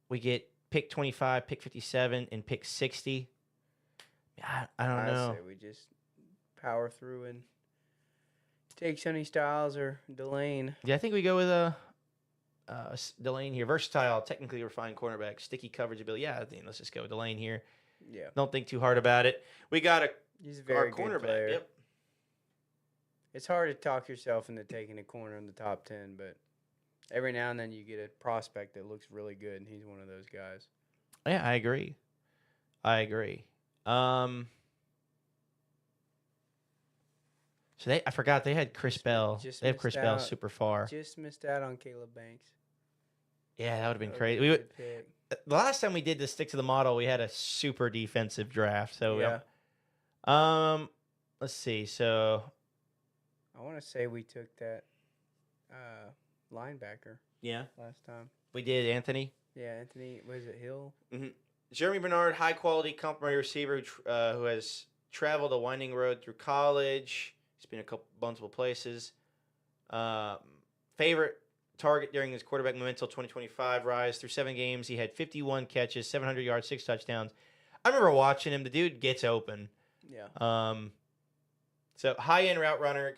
we get pick 25, pick 57, and pick 60. I don't know. Say we just power through and take Sonny Styles or Delane. Yeah, I think we go with Delane here. Versatile, technically refined cornerback, sticky coverage ability. Yeah, I think let's just go with Delane here. Yeah. Don't think too hard about it. We got He's a very our good cornerback. player. Yep. It's hard to talk yourself into taking a corner in the top 10, but every now and then you get a prospect that looks really good, and he's one of those guys. Yeah, I agree. So I forgot they had Chris Bell. They have Chris Bell super far. Just missed out on Caleb Banks. Yeah, that would have been crazy. The last time we did this stick to the model, we had a super defensive draft. So yeah. Let's see. So I want to say we took that linebacker. Yeah. Last time we did Anthony. Yeah, Anthony. Was it Hill? Mm-hmm. Jeremy Bernard, high quality complementary receiver who has traveled a winding road through college. He's been multiple places. Favorite target during his quarterback momentum 2025 rise through 7 games. He had 51 catches, 700 yards, 6 touchdowns. I remember watching him. The dude gets open. Yeah. So high-end route runner.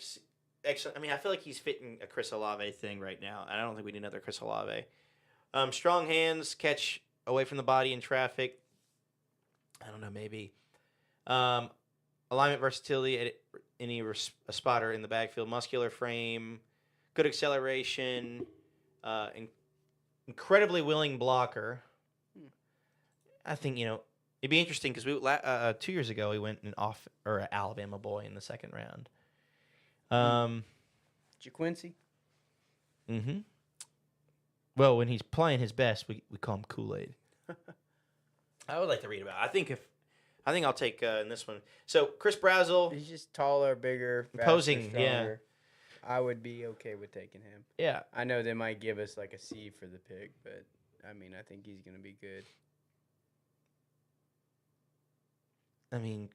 Excellent. I mean, I feel like he's fitting a Chris Olave thing right now. I don't think we need another Chris Olave. Strong hands, catch away from the body in traffic. I don't know, maybe. Alignment versatility at a spotter in the backfield. Muscular frame, good acceleration, incredibly willing blocker. I think, it'd be interesting because 2 years ago we went an Alabama boy in the 2nd round. JaQuincy. Mm-hmm. Well, when he's playing his best, we call him Kool-Aid. I would like to read about it. I think I think I'll take in this one. So Chris Brazel, He's just taller, bigger, faster, Imposing, yeah. stronger. I would be okay with taking him. yeah, I know they might give us like a C for the pick, but I mean, I think he's going to be good. I mean,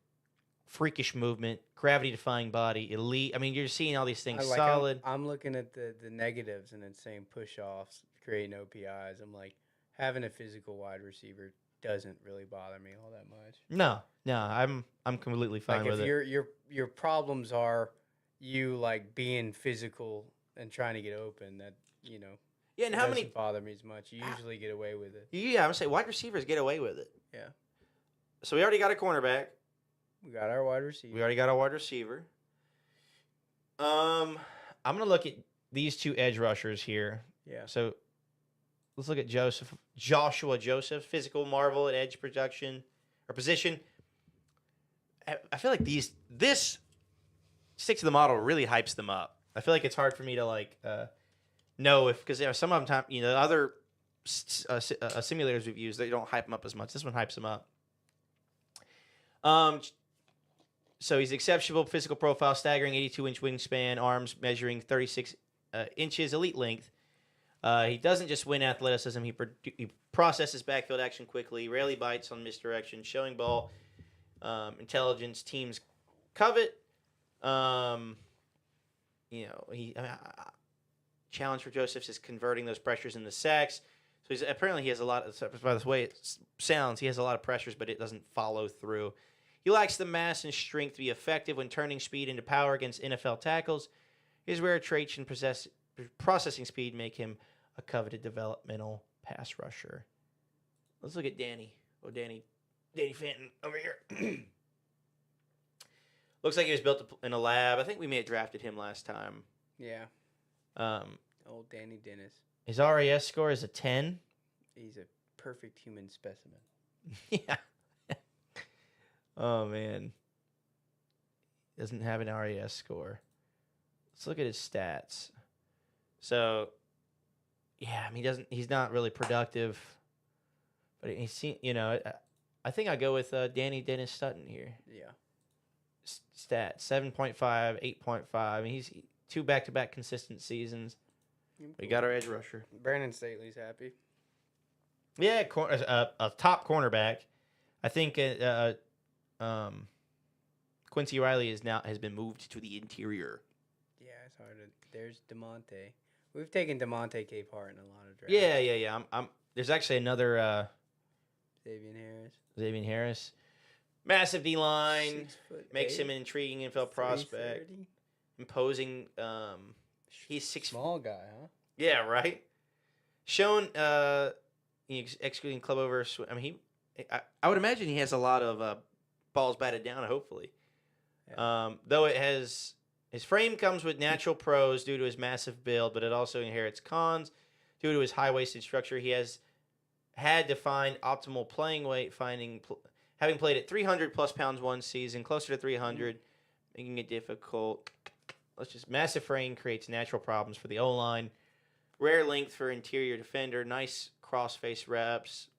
freakish movement, gravity-defying body, elite. I mean, you're seeing all these things. Solid. I'm looking at the negatives and it's saying push-offs, creating OPIs. I'm like, having a physical wide receiver doesn't really bother me all that much. No, I'm completely fine Like with if it. your problems are you like being physical and trying to get open, that Yeah, and it how doesn't many? bother me as much. You usually get away with it. Yeah, I'm gonna say wide receivers get away with it. Yeah. So we already got a cornerback. We got our wide receiver. We already got a wide receiver. I'm gonna look at these two edge rushers here. Yeah. So let's look at Joshua Joseph, physical marvel at edge production or position. I feel like this stick to the model really hypes them up. I feel like it's hard for me to know if because some of them the other simulators we've used they don't hype them up as much. This one hypes them up. So he's exceptional physical profile, staggering 82-inch wingspan, arms measuring 36 inches, elite length. He doesn't just win athleticism; he processes backfield action quickly, rarely bites on misdirection, showing ball intelligence teams covet. Challenge for Josephs is converting those pressures into sacks. So apparently he has a lot of, by the way it sounds, he has a lot of pressures, but it doesn't follow through. He lacks the mass and strength to be effective when turning speed into power against NFL tackles. His rare traits and processing speed make him a coveted developmental pass rusher. Let's look at Danny. Oh, Danny Fenton over here. Looks like he was built in a lab. I think we may have drafted him last time. Yeah. Old Danny Dennis. His RAS score is a 10. He's a perfect human specimen. Yeah. Oh, man. Doesn't have an RAS score. Let's look at his stats. So, yeah, I mean, he's not really productive. But I think I go with Danny Dennis Sutton here. Yeah. Stats 7.5, 8.5. I mean, he's 2 back-to-back consistent seasons. We got our edge rusher. Brandon Staley's happy. Yeah, a top cornerback. I think Quincy Riley has been moved to the interior. Yeah, it's hard to. There's DeMonte. We've taken DeMonte Capehart in a lot of drafts. Yeah. I'm there's actually another Xavier Harris. Massive D line 6'8", makes him an intriguing NFL prospect. 330. Imposing. He's Small guy, huh? Yeah, right. Shown executing club over. I mean, I would imagine he has a lot of balls batted down. Hopefully, Yeah. though his frame comes with natural pros due to his massive build, but it also inherits cons due to his high waisted structure. He has had to find optimal playing weight, having played at 300 plus pounds one season, closer to 300, making it difficult. Massive frame creates natural problems for the O-line. Rare length for interior defender. Nice cross-face reps.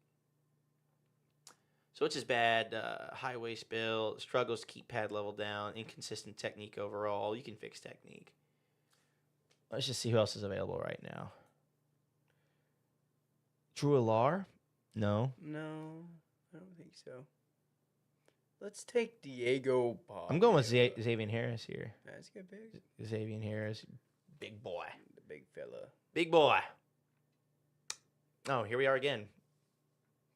So it's just bad. High waist build. Struggles to keep pad level down. Inconsistent technique overall. You can fix technique. Let's just see who else is available right now. Drew Alar? No. No, I don't think so. Let's take Diego Bob. I'm going with Xavier Harris here. That's a good pick. Xavier Harris. Big boy. The big fella. Big boy. Oh, here we are again.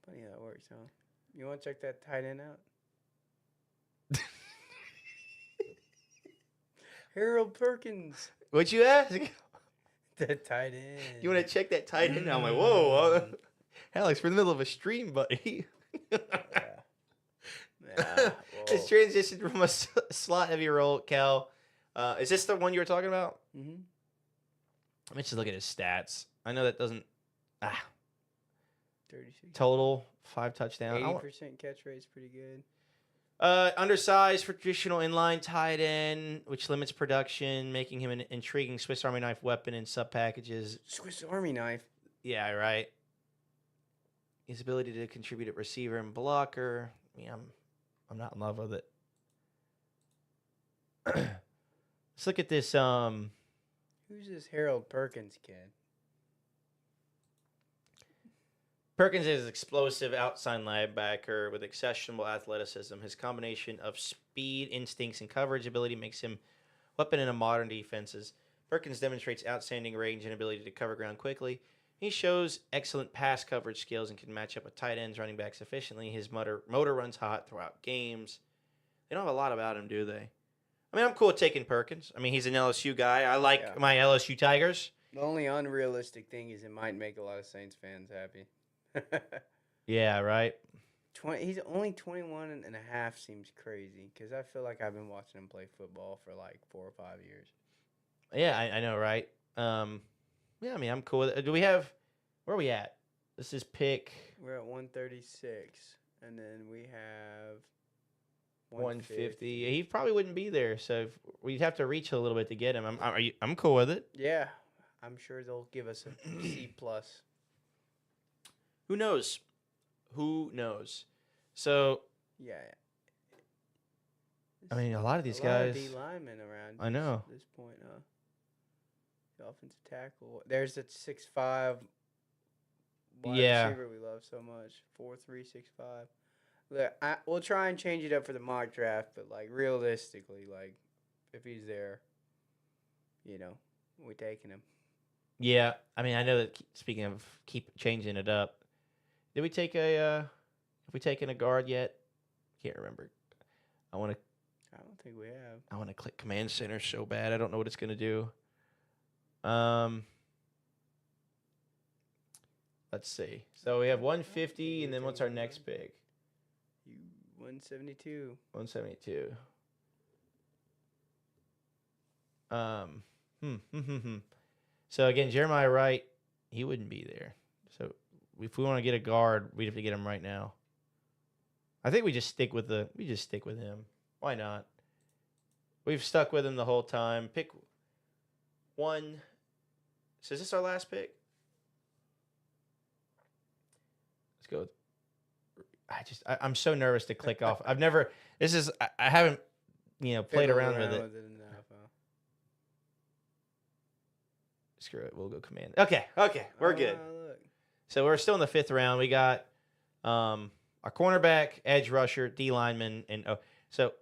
Funny how that works, huh? You want to check that tight end out? Harold Perkins. What'd you ask? That tight end. You want to check that tight end? I'm like, whoa. Alex, we're in the middle of a stream, buddy. Yeah. It's transitioned from a slot heavy role, Cal. Is this the one you were talking about? Mm-hmm. Let me just look at his stats. I know that doesn't. 36. Total 5 touchdowns. 80% catch rate is pretty good. Undersized for traditional inline tight end, which limits production, making him an intriguing Swiss Army knife weapon in sub packages. Swiss Army knife. Yeah, right. His ability to contribute at receiver and blocker. I mean, I'm not in love with it. Let's look at this. Who's this Harold Perkins kid? Perkins is an explosive outside linebacker with exceptional athleticism. His combination of speed, instincts, and coverage ability makes him a weapon in a modern defenses. Perkins demonstrates outstanding range and ability to cover ground quickly. He shows excellent pass coverage skills and can match up with tight ends, running backs efficiently. His motor runs hot throughout games. They don't have a lot about him, do they? I mean, I'm cool with taking Perkins. I mean, he's an LSU guy. I like my LSU Tigers. The only unrealistic thing is it might make a lot of Saints fans happy. Yeah, right. He's only 21 and a half seems crazy because I feel like I've been watching him play football for like 4 or 5 years. Yeah, I know, right? Yeah, I mean, I'm cool with it. Do we have – where are we at? This is pick – We're at 136, and then we have 150. He probably wouldn't be there, so we'd have to reach a little bit to get him. I'm cool with it. Yeah, I'm sure they'll give us a C+. Who knows? Who knows? So, Yeah. I mean, a lot of these a lot guys. of D linemen around. I know. At this point, the offensive tackle. There's that 6'5" wide receiver we love so much. 4'3", 6'5". Look, we'll try and change it up for the mock draft, but like realistically, like if he's there, we're taking him. Yeah, I mean, I know that. Speaking of keep changing it up, did we take have we taken a guard yet? Can't remember. I don't think we have. I want to click Command Center so bad. I don't know what it's going to do. Let's see. So we have 150, and then what's our next pick? 172. 172. So again, Jeremiah Wright, he wouldn't be there. So if we want to get a guard, we'd have to get him right now. I think we just stick with him. Why not? We've stuck with him the whole time. Pick one. So is this our last pick? Let's go. I'm so nervous to click off. I haven't, played around with it. Screw it. We'll go command. Okay. We're good. Look. So we're still in the 5th round. We got our cornerback, edge rusher, D lineman, and it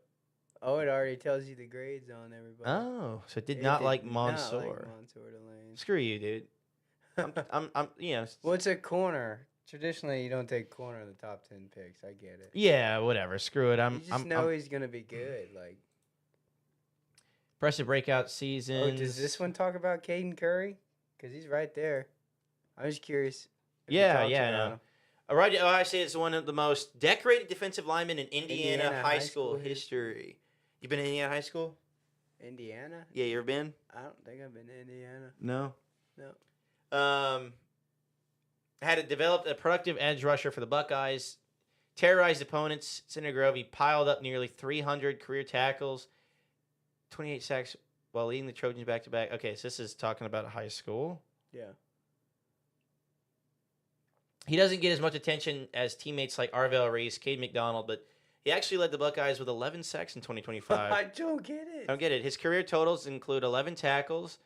already tells you the grades on everybody. Oh, so it did not like Mansour. Delane. Screw you, dude. I'm. What's a corner? Traditionally, you don't take corner in the top 10 picks. I get it. Yeah, whatever. Screw it. You just know he's gonna be good. Like impressive breakout season. Oh, does this one talk about Caden Curry? Because he's right there. I was curious. Yeah. No. Right. I say it's one of the most decorated defensive linemen in Indiana high school history. You been in Indiana high school? Indiana? Yeah, you ever been? I don't think I've been to Indiana. No. No. Developed a productive edge rusher for the Buckeyes. Terrorized opponents. Center Grove, he piled up nearly 300 career tackles, 28 sacks while leading the Trojans back-to-back. Okay, so this is talking about a high school. Yeah. He doesn't get as much attention as teammates like Arvell Reese, Cade McDonald, but he actually led the Buckeyes with 11 sacks in 2025. I don't get it. His career totals include 11 tackles,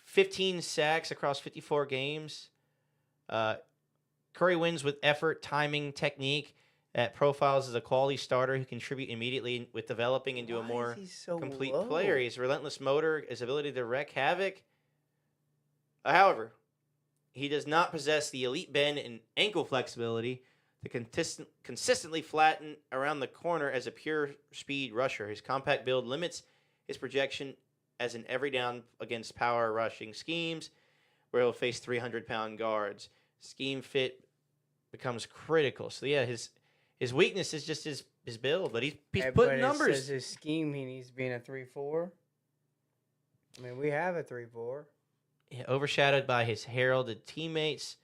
15 sacks across 54 games. Curry wins with effort, timing, technique that profiles as a quality starter who contribute immediately with developing into a more complete player. His relentless motor, his ability to wreak havoc. However, he does not possess the elite bend and ankle flexibility to consistently flatten around the corner as a pure speed rusher. His compact build limits his projection as an every down against power rushing schemes where he'll face 300-pound guards. Scheme fit becomes critical. So, yeah, his weakness is just his build, but he's putting numbers. Says his scheme, he needs being a 3-4. I mean, we have a 3-4. Yeah, overshadowed by his heralded teammates.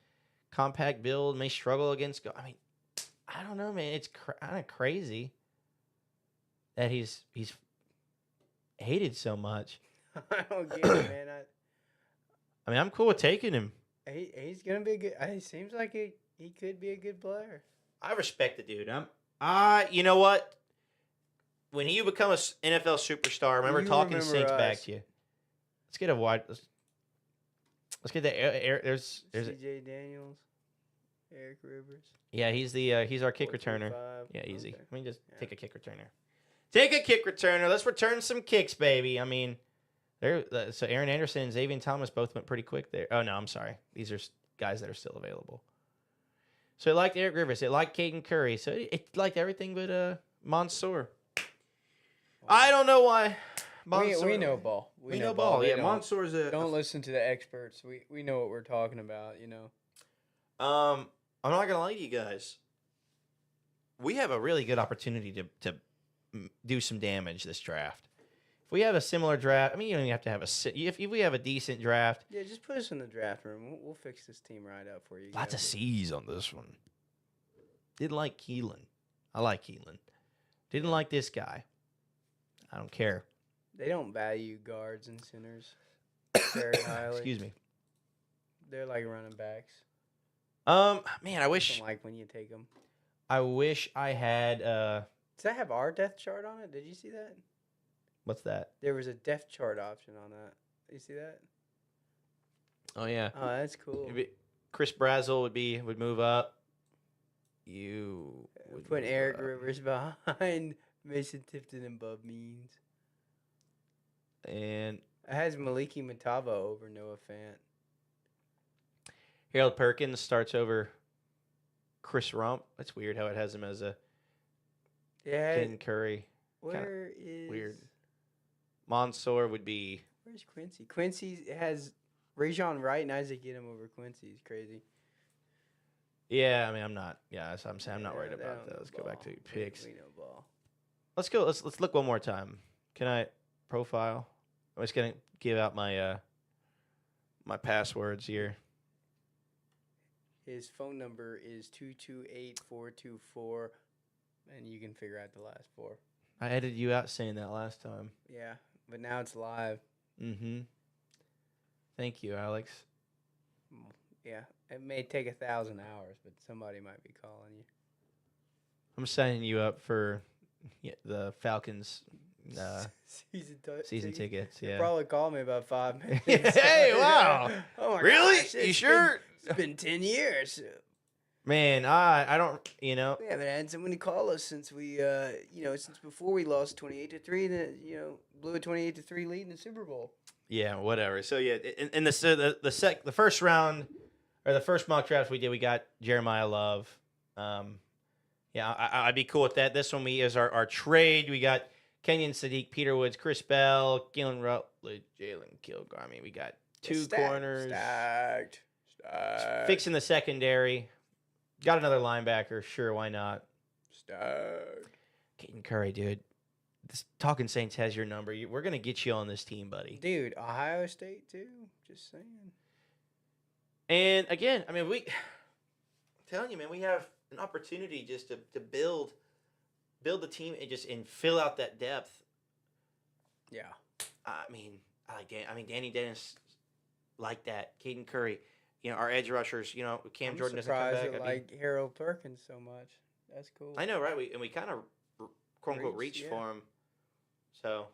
Compact build may struggle against. I mean, I don't know, man. It's kind of crazy that he's hated so much. I don't get it, man. I mean, I'm cool with taking him. He's gonna be good. He seems like he could be a good player. I respect the dude. You know what? when you become a NFL superstar, remember You talking remember Saints back us. to you. Let's get a wide. Let's get the air. There's C.J. Daniels, Eric Rivers. yeah. He's our kick returner. 425. Yeah, easy. Okay. I mean, just Yeah. take a kick returner. Take a kick returner. Let's return some kicks, baby. I mean, so Aaron Anderson and Xavier Thomas both went pretty quick there. Oh no, I'm sorry. These are guys that are still available. So it liked Eric Rivers. It liked Caden Curry. So it liked everything but Mansour. I don't know why. We know ball. We know ball. They Yeah, don't- Mansour's a. Don't listen to the experts. We know what we're talking about. You know. I'm not gonna lie to you guys. We have a really good opportunity to do some damage this draft. If we have a similar draft, I mean, you don't even have to have if we have a decent draft. Yeah, just put us in the draft room. We'll fix this team right up for you. Lots of guys. C's on this one. Didn't like Keelan. I like Keelan. Didn't like this guy. I don't care. They don't value guards and centers very highly. Excuse me. They're like running backs. Man, I wish Don't like when you take them. I had Does that have our depth chart on it? Did you see that? what's that? There was a depth chart option on that. You see that? Oh yeah. Oh, that's cool. Chris Brazel would move up. You would Put move Eric up. Rivers behind Mason Tipton and Bub Means. And It has Maliki Matava over Noah Fant. Harold Perkins starts over Chris Rump. That's weird how it has him as a Yeah. Ken Curry. Where is weird. Mansour would be. Where's Quincy? Quincy has Rajon Wright and Isaac get him over Quincy. It's crazy. Yeah, I mean, I'm not. Yeah, that's what I'm saying. I'm not Yeah, worried they about don't that. know Let's go back to ball. picks. We know ball. Let's go. Let's look one more time. Can I profile? I'm just gonna give out my my passwords here. His phone number is 228-424, and you can figure out the last four. I edited you out saying that last time. Yeah, but now it's live. Mm-hmm. Thank you, Alex. Yeah, it may take 1,000 hours, but somebody might be calling you. I'm signing you up for the Falcons season tickets. You Yeah. probably called me about 5 minutes. Hey, wow. Oh my Really? gosh, You it's sure? It's been 10 years. Man, I don't. We haven't had somebody call us since we, since before we lost 28-3. That blew a 28-3 lead in the Super Bowl. Yeah, whatever. So yeah, in the first round or the first mock draft we did, we got Jeremiah Love. I'd be cool with that. This one is our trade. We got Kenyon Sadiq, Peter Woods, Chris Bell, Galen Rutledge, Jalen Kilgore. I mean, we got two corners. Stacked. Fixing the secondary. Got another linebacker. Sure, why not? Stacked. Caden Curry, dude. This Talking Saints has your number. We're going to get you on this team, buddy. Dude, Ohio State too. Just saying. And again, I mean, I'm telling you, man, we have an opportunity just to build the team and fill out that depth. Yeah. I mean, Danny Dennis like that. Caden Curry, our edge rushers. Cam Jordan doesn't come surprised back. at like Harold Perkins so much. That's cool. I know, right? We kind of quote unquote reached yeah. for him. So,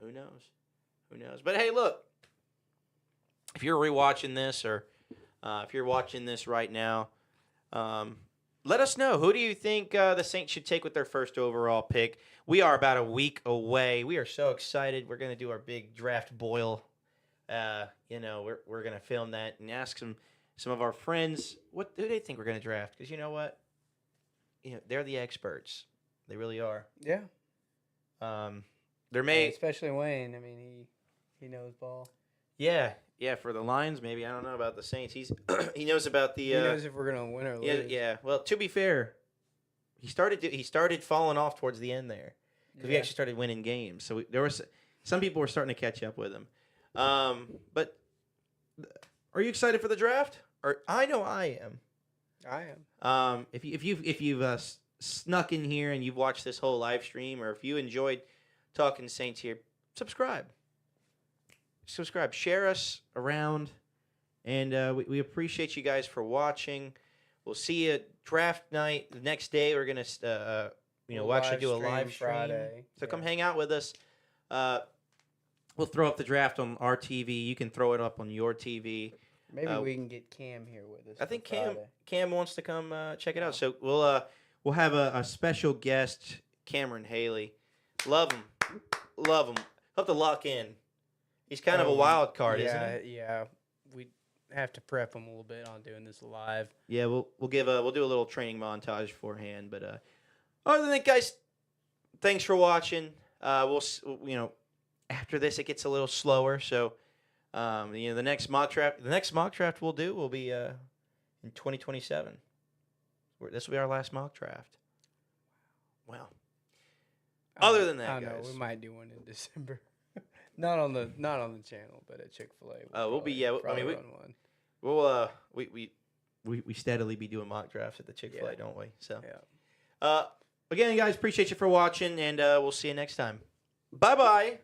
who knows? Who knows? But hey, look, if you're rewatching this or if you're watching this right now, let us know. Who do you think the Saints should take with their first overall pick? We are about a week away. We are so excited. We're going to do our big draft boil. We're going to film that and ask some of our friends who they think we're going to draft. Because you know what? They're the experts. They really are. Yeah. Especially Wayne. I mean, he knows ball. Yeah, for the Lions, maybe. I don't know about the Saints. He knows about the. He knows if we're gonna win or lose. Yeah. Well, to be fair, he started falling off towards the end there because we actually started winning games. So there was some people were starting to catch up with him. But are you excited for the draft? Or I know I am. I am. If you've snuck in here and you've watched this whole live stream, or if you enjoyed Talking Saints here, subscribe, share us around, and we appreciate you guys for watching. We'll see you draft night. The next day, we're gonna we'll actually do a live stream Friday. So come hang out with us. We'll throw up the draft on our TV. You can throw it up on your TV. Maybe we can get Cam here with us. I think for Friday. Cam wants to come check it out. So we'll have a special guest, Cameron Haley. Love him. Love him. Have to lock in. He's kind of a wild card, isn't he? Yeah. We have to prep him a little bit on doing this live. Yeah, we'll do a little training montage beforehand. But other than that, guys, thanks for watching. We'll after this it gets a little slower. So the next mock draft we'll do will be in 2027. This will be our last mock draft. Wow. Other than that, I don't know. guys, We might do one in December. not on the channel, but at Chick-fil-A. we'll be run one. we'll we steadily be doing mock drafts at the Chick-fil-A, don't we? So again, guys, appreciate you for watching, and we'll see you next time. Bye bye.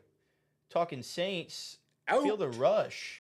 Talking Saints. Feel the rush.